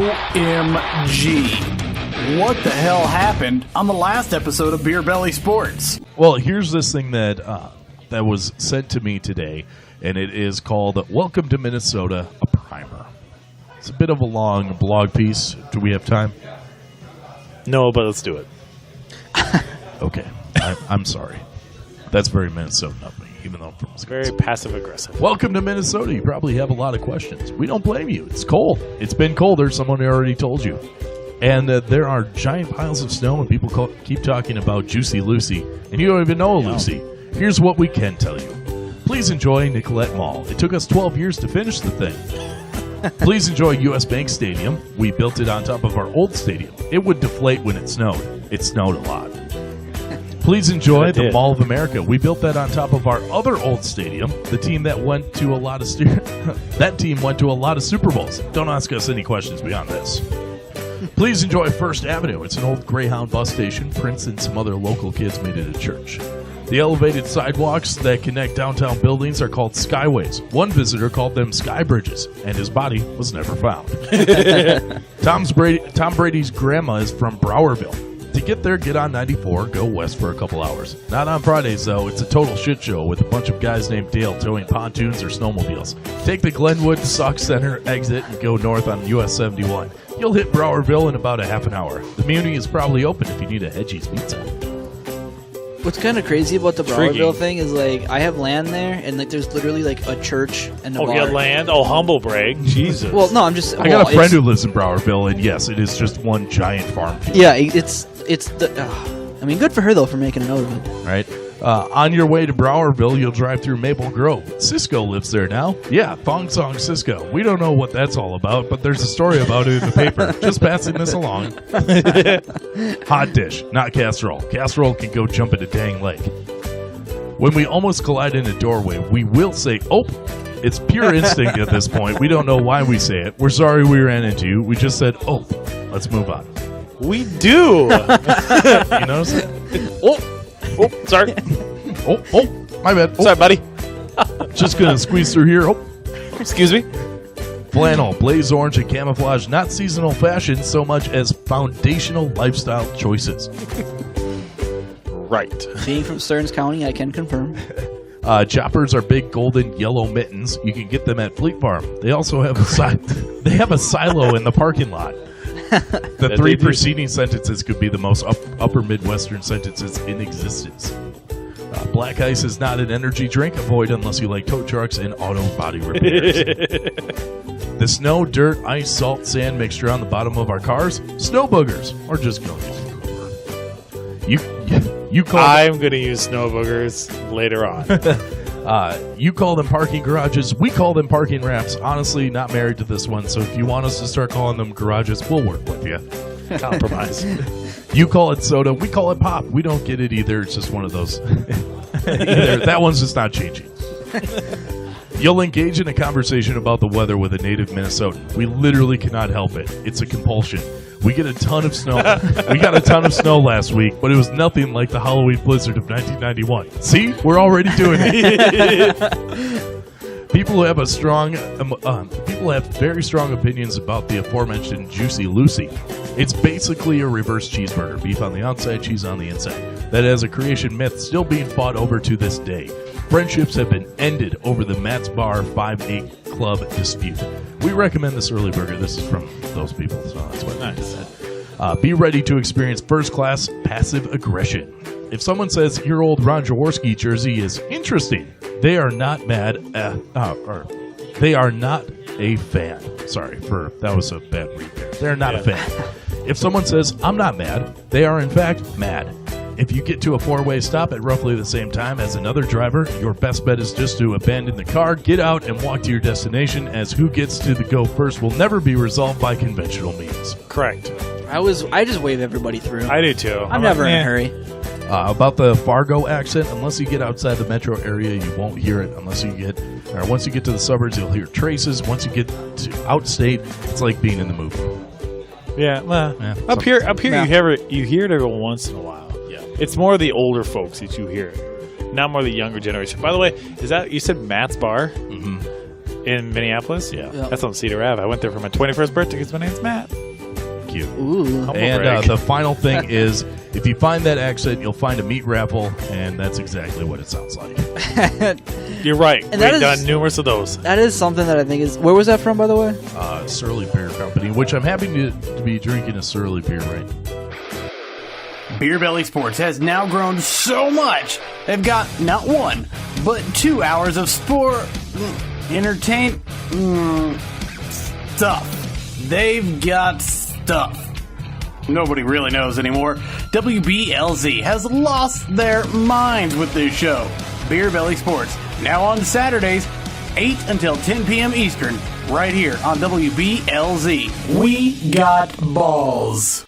OMG. What the hell happened on the last episode of Beer Belly Sports? Well, here's this thing that was sent to me today, and it is called Welcome to Minnesota, a Primer. It's a bit of a long blog piece. Do we have time? No, but let's do it. Okay. I'm sorry. That's very Minnesotan of me, even though I'm from Wisconsin. Very passive-aggressive. Welcome to Minnesota. You probably have a lot of questions. We don't blame you. It's cold. It's been colder. Someone already told you. And there are giant piles of snow, and people keep talking about Juicy Lucy, and you don't even know Lucy. Here's what we can tell you. Please enjoy Nicollet Mall. It took us 12 years to finish the thing. Please enjoy U.S. Bank Stadium. We built it on top of our old stadium. It would deflate when it snowed. It snowed a lot. Please enjoy the Mall of America. We built that on top of our other old stadium. The team that went to a lot of that team went to a lot of Super Bowls. Don't ask us any questions beyond this. Please enjoy First Avenue. It's an old Greyhound bus station. Prince and some other local kids made it a church. The elevated sidewalks that connect downtown buildings are called skyways. One visitor called them sky bridges, and his body was never found. Tom Brady's grandma is from Browerville. To get there, get on 94, go west for a couple hours. Not on Fridays, though. It's a total shit show with a bunch of guys named Dale towing pontoons or snowmobiles. Take the Glenwood Sauk Center exit and go north on US 71. You'll hit Browerville in about a half an hour. The Muni is probably open if you need a Hedgie's pizza. What's kind of crazy about the Browerville thing is, like, I have land there, and like, there's literally like a church and a bar. Oh, you got land? Oh, humble brag. Jesus. Well, no, I'm just. I got a friend who lives in Browerville, and yes, it is just one giant farm field. Yeah, it's the. I mean, good for her though for making a note of it. Right. On your way to Browerville, you'll drive through Maple Grove. Cisco lives there now. Yeah, Thong Song Cisco. We don't know what that's all about, but there's a story about it in the paper. Just passing this along. Hot dish, not casserole. Casserole can go jump in a dang lake. When we almost collide in a doorway, we will say, oh, it's pure instinct at this point. We don't know why we say it. We're sorry we ran into you. We just said, oh, let's move on. We do. You notice? Oh, sorry. Oh, my bad. Oh. Sorry, buddy. Just going to squeeze through here. Oh, excuse me. Flannel, blaze orange, and camouflage, not seasonal fashion so much as foundational lifestyle choices. Right. Being from Stearns County, I can confirm. Choppers are big golden yellow mittens. You can get them at Fleet Farm. They also have they have a silo in the parking lot. The three preceding sentences could be the most upper Midwestern sentences in existence. Black ice is not an energy drink. Avoid unless you like tow trucks and auto body repairs. The snow, dirt, ice, salt, sand mixture on the bottom of our cars, snow boogers, or just go use you call I'm going to use snow boogers later on. You call them parking garages. We call them parking ramps. Honestly, not married to this one, so if you want us to start calling them garages, we'll work with you. Compromise. You call it soda. We call it pop. We don't get it either. It's just one of those. That one's just not changing. You'll engage in a conversation about the weather with a native Minnesotan. We literally cannot help it. It's a compulsion. We get a ton of snow. We got a ton of snow last week, but it was nothing like the Halloween blizzard of 1991. See? We're already doing it. People have very strong opinions about the aforementioned Juicy Lucy. It's basically a reverse cheeseburger, beef on the outside, cheese on the inside. That has a creation myth still being fought over to this day. Friendships have been ended over the Matt's Bar 5-8 Club dispute. We recommend this early burger. This is from those people, so that's what I said. Be ready to experience first-class passive aggression. If someone says your old Ron Jaworski jersey is interesting, they are not mad, or they are not a fan. Sorry, that was a bad read there. They're not a fan. If someone says I'm not mad, they are in fact mad. If you get to a four-way stop at roughly the same time as another driver, your best bet is just to abandon the car, get out, and walk to your destination, as who gets to the go first will never be resolved by conventional means. Correct. I just wave everybody through. I do too. I'm never in a hurry. About the Fargo accent, unless you get outside the metro area, you won't hear it. Once you get to the suburbs, you'll hear traces. Once you get to outstate, it's like being in the movie. Yeah, well, up here, you hear it every once in a while. Yeah, it's more the older folks that you hear, not more the younger generation. By the way, is that you said Matt's Bar? Mm-hmm. In Minneapolis? Yeah. That's on Cedar Ave. I went there for my 21st birthday because my name's Matt. Cute. Ooh. And the final thing is, if you find that exit, you'll find a meat raffle, and that's exactly what it sounds like. You're right. And that We've is- done numerous of those. That is something that I think is. Where was that from, by the way? Surly Beer Company, which I'm happy to be drinking a Surly beer right. Beer Belly Sports has now grown so much, they've got not 1, but 2 hours of stuff. They've got stuff. Nobody really knows anymore. WBLZ has lost their minds with this show. Beer Belly Sports, now on Saturdays, 8 until 10 p.m. Eastern, right here on WBLZ. We got balls.